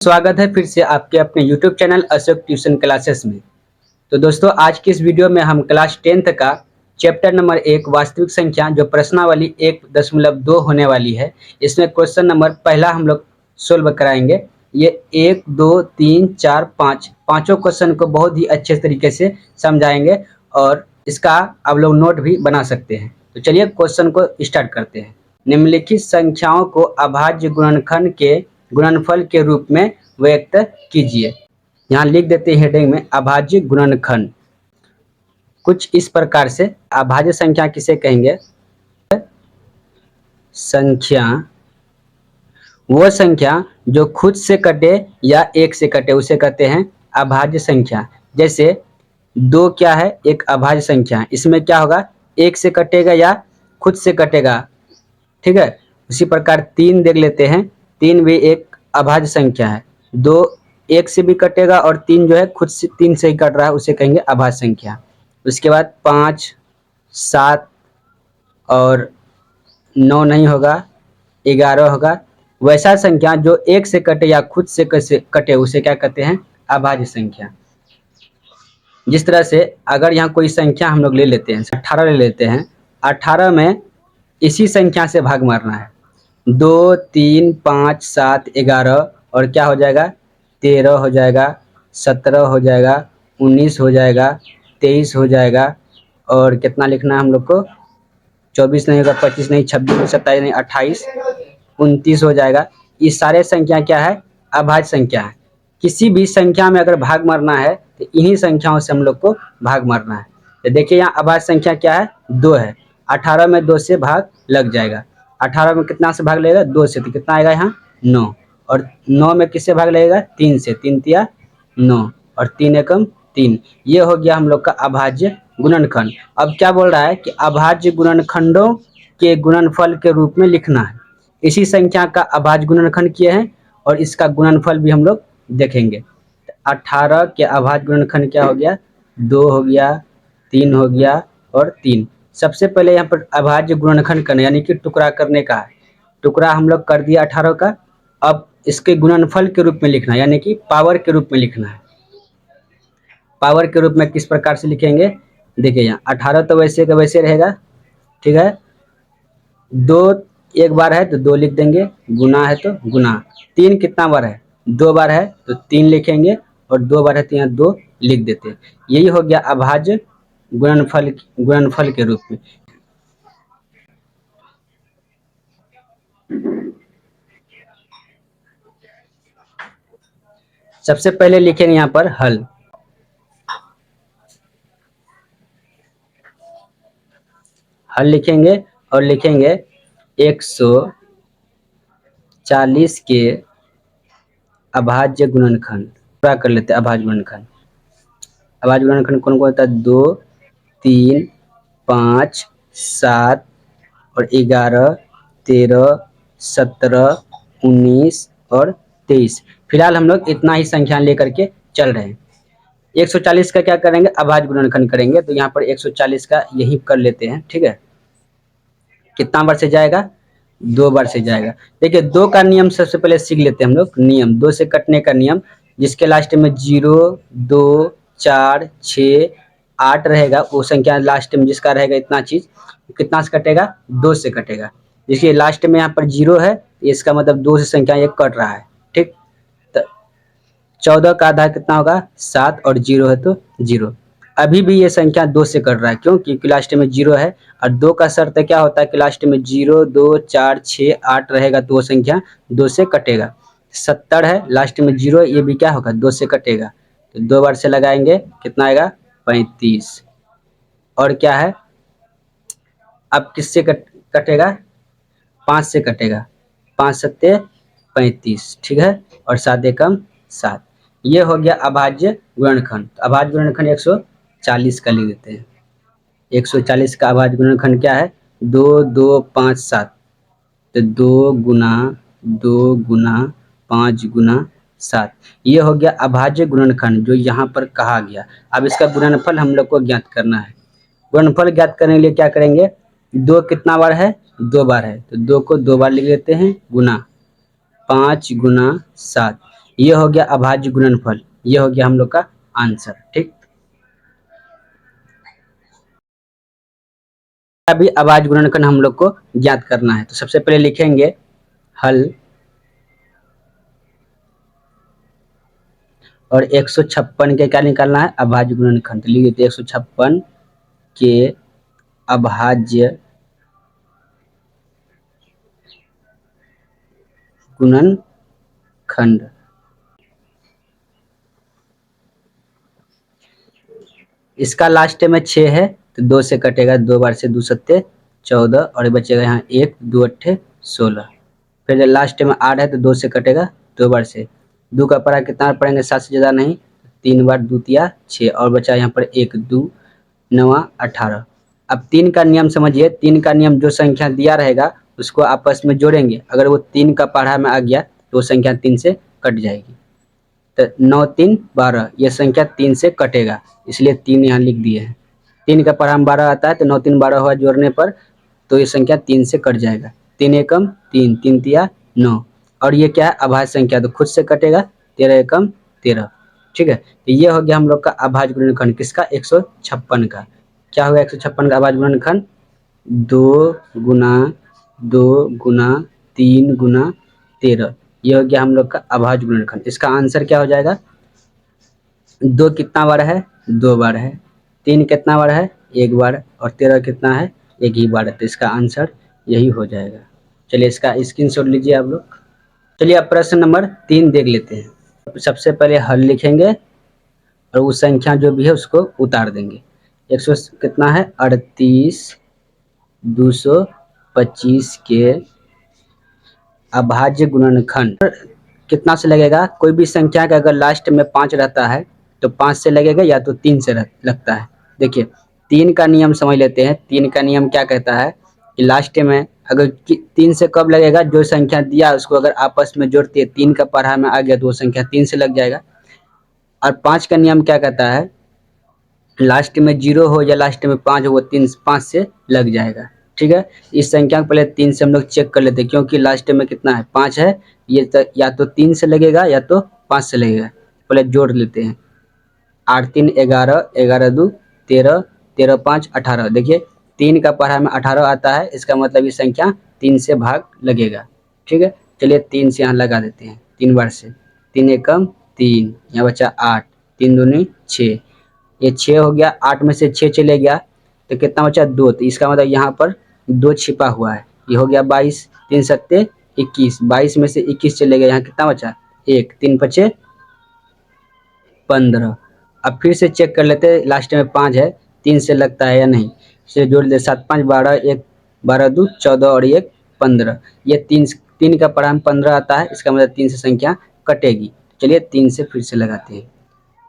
स्वागत है फिर से आपके अपने YouTube channel Ashok tuition classes में। तो दोस्तों आज की इस वीडियो में हम क्लास 10th का चैप्टर नंबर 1 वास्तविक संख्या जो प्रश्नावली 1.2 होने वाली है, इसमें क्वेश्चन नंबर पहला हम लोग सोल्व कराएंगे। ये 1 2 3 4 5 पाँचों क्वेश्चन को बहुत ही अच्छे तरीके से समझाएंगे और इसका आप लोग नोट भी बना सकते हैं। तो चलिए क्वेश्चन को स्टार्ट करते हैं। निम्नलिखित संख्याओं को अभाज्य गुणनखंड के गुणनफल के रूप में व्यक्त कीजिए। यहाँ लिख देते हैं हेडिंग में अभाज्य गुणनखंड। कुछ इस प्रकार से अभाज्य संख्या किसे कहेंगे? संख्या वो संख्या जो खुद से कटे या एक से कटे उसे कहते हैं अभाज्य संख्या। जैसे 2 क्या है? एक अभाज्य संख्या। इसमें क्या होगा? एक से कटेगा या खुद से कटेगा। ठीक है, उसी प्रकार 3 देख लेते हैं। 3 भी एक अभाज्य संख्या है। 2 एक से भी कटेगा और 3 जो है खुद से 3 से ही कट रहा है, उसे कहेंगे अभाज्य संख्या। उसके बाद 5 7 और 9 नहीं होगा, 11 होगा। वैसा संख्या जो एक से कटे या खुद से कटे उसे क्या कहते हैं? अभाज्य संख्या। जिस तरह से अगर यहाँ कोई संख्या हम लोग ले लेते हैं, 18 ले लेते हैं। 18 में इसी संख्या से भाग मारना है। 2 3 5 7 11 और क्या हो जाएगा? 13 हो जाएगा, 17 हो जाएगा, 19 हो जाएगा, 23 हो जाएगा और कितना लिखना है हम लोग को? 24 नहीं होगा, 25 नहीं, 26 नहीं, 27 नहीं, 28 29 हो जाएगा। ये सारे संख्या क्या है? अभाज्य संख्या है। किसी भी संख्या में अगर भाग मारना है तो इन्हीं संख्याओं से हम लोग को भाग मारना है। तो देखिए यहाँ अभाज्य संख्या क्या है? 2 है। 18 में 2 से भाग लग जाएगा। 18 में कितना से भाग लगेगा? 2 से। तो कितना आएगा यहाँ? 9। और 9 में किससे भाग लगेगा? 3 से। 3 तिया 9 और 3 एकम 3। ये हो गया हम लोग का अभाज्य गुणनखंड। अब क्या बोल रहा है कि अभाज्य गुणनखंडों के गुणनफल के रूप में लिखना है। इसी संख्या का अभाज्य गुणनखंड किए हैं और इसका गुणनफल भी हम लोग देखेंगे। 18 के अभाज्य गुणनखंड क्या हो गया? 2 हो गया, 3 हो गया और 3। सबसे पहले यहाँ पर अभाज्य गुणनखंड करना यानी कि टुकड़ा करने का है। टुकड़ा हम लोग कर दिया 18 का। अब इसके गुणनफल के रूप में लिखना है यानी कि पावर के रूप में लिखना है। पावर के रूप में किस प्रकार से लिखेंगे? देखिए यहाँ 18 तो वैसे का वैसे रहेगा, ठीक है। 2 एक बार है तो 2 लिख देंगे, गुना है तो गुना। 3 कितना बार है? 2 बार है तो 3 लिखेंगे और 2 बार है तो यहाँ 2 लिख देते हैं। यही हो गया अभाज्य गुणनफल के रूप में। सबसे पहले लिखेंगे यहाँ पर हल। हल लिखेंगे और लिखेंगे 140 के अभाज्य गुणनखंड। पूरा कर लेते हैं अभाज्य गुणनखंड। अभाज्य गुणनखंड कौन कौन होता है? 2 3 5 7 और 11 13 17 19 और 23। फिलहाल हम लोग इतना ही संख्या लेकर के चल रहे हैं। 140 का क्या करेंगे? अभाज्य गुणनखंड करेंगे। तो यहाँ पर 140 का यही कर लेते हैं, ठीक है। कितना बार से जाएगा? 2 बार से जाएगा। देखिए 2 का नियम सबसे पहले सीख लेते हैं हम लोग। नियम 2 से कटने का नियम, जिसके लास्ट में 0 2 4 6 8 रहेगा, वो संख्या लास्ट में जिसका रहेगा इतना चीज कितना से कटेगा? 2 से कटेगा। देखिए लास्ट में यहाँ पर 0 है, इसका मतलब 2 से संख्या ये कट रहा है, ठीक। तो 14 का आधा कितना होगा? 7 और 0 है तो 0। अभी भी ये संख्या 2 से कट रहा है, क्यों? क्योंकि लास्ट में 0 है और 2 का शर्त क्या होता है कि लास्ट में 0 2 4 6 8 रहेगा तो वो संख्या 2 से कटेगा। 70 है, लास्ट में 0, ये भी क्या होगा? 2 से कटेगा। तो 2 बार से लगाएंगे, कितना आएगा? 35। और क्या है? अब किससे कटेगा? 5 से कटेगा। 5 सत्ते 35, ठीक है। और 7 एकम 7। ये हो गया अभाज्य गुणनखंड। अभाज्य गुणनखंड 140 का लिख देते हैं। 140 का अभाज्य गुणनखंड क्या है? 2 2 5 7। तो 2 गुना 2 गुना 5 गुना 7। ये हो गया अभाज्य गुणनखंड जो यहाँ पर कहा गया। अब इसका गुणनफल हम लोग को ज्ञात करना है। गुणनफल ज्ञात करने के लिए क्या करेंगे? 2 कितना बार है? 2 बार है तो 2 को 2 बार लिख लेते हैं, गुना 5 गुना 7। ये हो गया अभाज्य गुणनफल, ये हो गया हम लोग का आंसर। ठीक, अभी अभाज्य गुणनखंड हम लोग को ज्ञात करना है। तो सबसे पहले लिखेंगे हल, और 156 के क्या निकालना है, अभाज्य गुणनखंड। लिखिए तो 156 के अभाज्य गुणनखंड। इसका लास्ट में 6 है तो 2 से कटेगा, 2 बार से 2 सत्ते 14, और बचेगा यहाँ 1, 2 अट्ठे 16। फिर लास्ट में 8 है तो 2 से कटेगा, 2 बार से 2 का पढ़ा कितना पढ़ेंगे, 7 से ज़्यादा नहीं, 3 बार 2 तिया 6, और बचा यहाँ पर 1, 2 9 18। अब 3 का नियम समझिए, 3 का नियम जो संख्या दिया रहेगा उसको आपस में जोड़ेंगे, अगर वो 3 का पढ़ा में आ गया तो वो संख्या 3 से कट जाएगी। तो 9 3 12, ये संख्या 3 से कटेगा, इसलिए 3 यहाँ लिख दिए हैं। 3 का पढ़ा में 12 आता है तो 9 3 12 हुआ जोड़ने पर, तो ये संख्या 3 से कट जाएगा। 3 एकम 3, 3 तिया 9, और ये क्या है, अभाज्य संख्या, तो खुद से कटेगा, 13 एकम 13। ठीक है, तो ये हो गया हम लोग का अभाज्य गुणनखंड किसका, 156 का। क्या होगा 156 का अभाज्य गुणनखंड, 2 गुना 2 गुना 3 गुना 13, ये हो गया हम लोग का अभाज्य गुणनखंड। इसका आंसर क्या हो जाएगा, 2 कितना बार है, 2 बार है, 3 कितना बार है, 1 बार, और 13 कितना है, 1 ही बार है। तो इसका आंसर यही हो जाएगा। चलिए इसका स्क्रीनशॉट लीजिए आप लोग। चलिए अब प्रश्न नंबर 3 देख लेते हैं। सबसे पहले हल लिखेंगे और वो संख्या जो भी है उसको उतार देंगे। 100 कितना है, 38 225 के अभाज्य गुणनखंड कितना से लगेगा, कोई भी संख्या का अगर लास्ट में 5 रहता है तो 5 से लगेगा या तो 3 से लगता है। देखिए 3 का नियम समझ लेते हैं। 3 का नियम क्या कहता है कि लास्ट में अगर 3 से कब लगेगा, जो संख्या दिया उसको अगर आपस में जोड़ते 3 का पढ़ा में आ गया तो वो संख्या 3 से लग जाएगा। और 5 का नियम क्या कहता है, लास्ट में 0 हो या लास्ट में 5 हो, वो 5 से लग जाएगा। ठीक है, इस संख्या को पहले 3 से हम लोग चेक कर लेते हैं, क्योंकि लास्ट में कितना है, 5 है, ये या तो 3 से लगेगा या तो 5 से लगेगा। पहले जोड़ लेते हैं, 8 3 11, 11 2 13, 13 5 18। देखिए 3 का पढ़ा में 18 आता है, इसका मतलब ये संख्या 3 से भाग लगेगा। ठीक है, चलिए 3 से यहाँ लगा देते हैं, 3 बार से, 3 एकम 3, यहाँ बचा 8, 3 दूनी 6, ये 6 हो गया, 8 में से 6 चले गया तो कितना बचा, 2। तो इसका मतलब यहाँ पर 2 छिपा हुआ है, ये हो गया 22, 3 सत्ते 21, 22 में से 21 चले गए, यहाँ कितना बचा 1, 3 पचे 15। अब फिर से चेक कर लेते हैं, लास्ट में 5 है, 3 से लगता है या नहीं, इसे जोड़ दे, 7 5 12, 1 12 2 14 और 1 15। ये 3 का पढ़ा में 15 आता है, इसका मतलब 3 से संख्या कटेगी। चलिए 3 से फिर से लगाते हैं,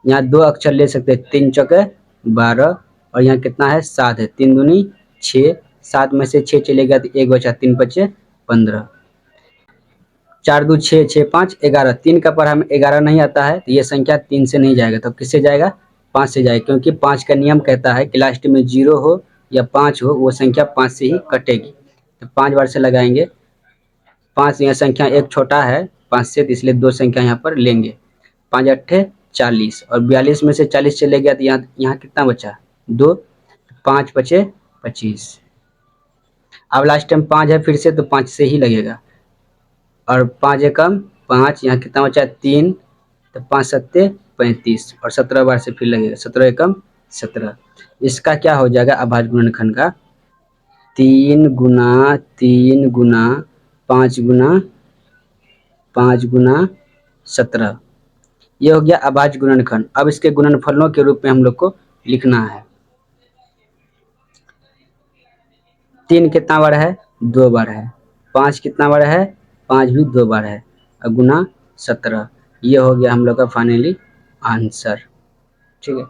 यहाँ 2 अक्षर ले सकते हैं, 3 चौके 12, और यहाँ कितना है 7 है, 3 दूनी 6, 7 में से 6 चले गया तो 1 बचा, 3 पचे 15, 4 2 6 6 5 11। 3 का पढ़ा में 11 नहीं आता है तो ये संख्या 3 से नहीं जाएगा, तो किससे जाएगा, 5 से जाएगा, क्योंकि 5 का नियम कहता है कि लास्ट में 0 हो या 5 हो, वो संख्या 5 से ही कटेगी। तो 5 बार से लगाएंगे, 5 यह संख्या एक छोटा है 5 से, तो इसलिए 2 संख्या यहाँ पर लेंगे, 5 अट्ठे 40, और 42 में से 40 चले गया तो यहाँ कितना बचा 2, 5 पचे 25। अब लास्ट टाइम 5 है फिर से, तो 5 से ही लगेगा, और 5 एकम 5, यहाँ कितना बचा 3, तो 5 सत्ते 35, और 17 बार से फिर लगेगा, 17 एकम 17। इसका क्या हो जाएगा अभाज्य गुणनखंड का, 3 गुना 3 गुना 5 गुना 5 गुना 17, ये हो गया अभाज्य गुणनखंड। अब इसके गुणनफलों के रूप में हम लोग को लिखना है। 3 कितना बार है, 2 बार है, 5 कितना बार है, 5 भी 2 बार है, और गुना 17, ये हो गया हम लोग का फाइनली आंसर। ठीक है,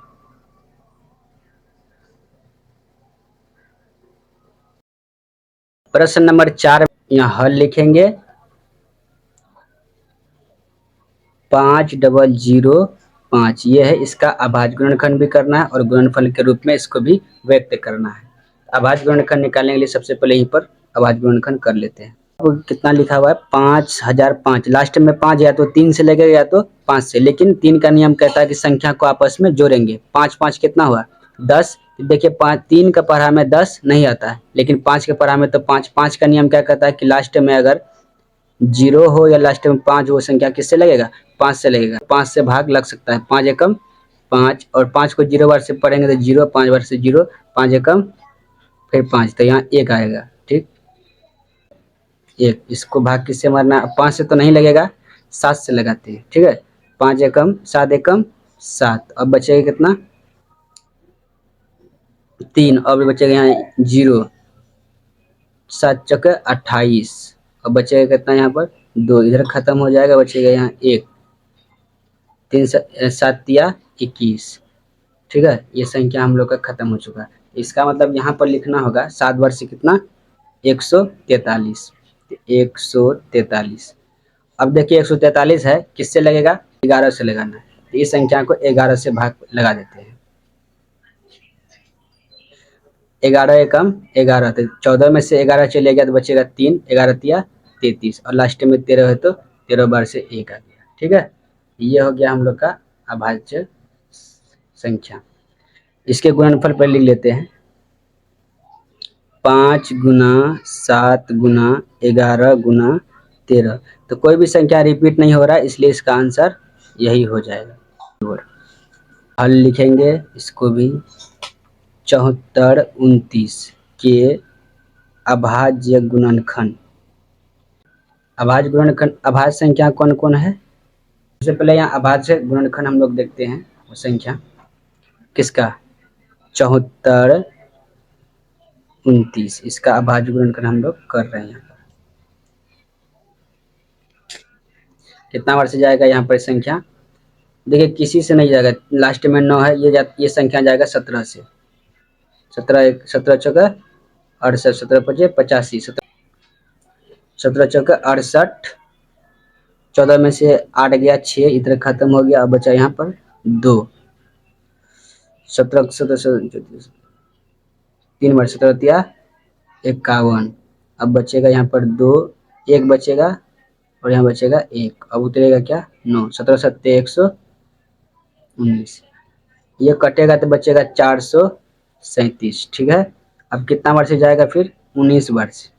प्रश्न नंबर 4 यहाँ हल लिखेंगे, 5005, ये है इसका अभाज्य गुणनखंड भी करना है और गुणनफल के रूप में इसको भी व्यक्त करना है। अभाज्य गुणनखंड निकालने के लिए सबसे पहले यहीं पर अभाज्य गुणनखंड कर लेते हैं। कितना लिखा हुआ है 5005, लास्ट में 5 या तो 3 से लगेगा या तो 5 से, लेकिन 3 का नियम कहता है कि संख्या को आपस में जोड़ेंगे। 5 5 कितना हुआ 10। देखिए 3 का पढ़ा में 10 नहीं आता है, लेकिन 5 के पढ़ा में तो 5। 5 का नियम क्या कहता है कि लास्ट में अगर 0 हो या लास्ट में 5 हो, संख्या किससे लगेगा 5 से लगेगा। 5 से भाग लग सकता है, 5 एकम 5, और 5 को 0 बार से पढ़ेंगे तो 0, 5 बार से 0, 5 एकम फिर 5, तो यहाँ 1 आएगा। ठीक, 1। इसको भाग किससे मारना, 5 से तो नहीं लगेगा, 7 से लगाते हैं। ठीक है, 5 एकम 7 एकम 7, अब बचेगा कितना 3, अब बचेगा यहाँ 0, 7 चौके 28, अब बचेगा कितना यहाँ पर 2, इधर खत्म हो जाएगा, बचेगा यहाँ 1, 3 7 या 21। ठीक है, ये संख्या हम लोग का खत्म हो चुका है। इसका मतलब यहाँ पर लिखना होगा 7 वर्ष से कितना 143, 143। अब देखिए 143 है, किससे लगेगा 11 से लगाना है, तो इस संख्या को 11 से भाग लगा देते हैं। 11 एकम 11, तो 14 में से 11 चले गया तो बचेगा 3, 11 तिया 33, और लास्ट में 13 है तो 13 बार से 1 आ गया। ठीक है, ये हो गया हम लोग का अभाज्य संख्या। इसके गुणनफल पर लिख लेते हैं, 5 गुना 7 गुना 11 गुना 13, तो कोई भी संख्या रिपीट नहीं हो रहा है, इसलिए इसका आंसर यही हो जाएगा। हल लिखेंगे इसको भी, 74 29 के अभाज्य गुणनखंड। अभाज्य गुणनखंड, अभाज्य संख्या कौन कौन है, सबसे पहले यहाँ अभाज्य गुणनखंड हम लोग देखते हैं। वो संख्या किसका 74 29, इसका अभाज्य गुणनखंड हम लोग कर रहे हैं। कितना बार से जाएगा यहाँ पर संख्या, देखिए किसी से नहीं जाएगा, लास्ट में 9 है, ये संख्या जाएगा 17 से, 17 चौका 68, 17 पचे 85, 17 चौका 68, 14 में से 8 गया 6, इधर खत्म हो गया, अब बचा यहाँ पर 2, 17 3 बार 17 तिया 51, अब बचेगा यहाँ पर 2, 1 बचेगा और यहाँ बचेगा 1, अब उतरेगा क्या 9, 17 सत्ते 119, ये कटेगा तो बचेगा 437। ठीक है, अब कितना बार से जाएगा फिर 19 बार से।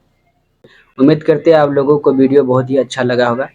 उम्मीद करते हैं आप लोगों को वीडियो बहुत ही अच्छा लगा होगा।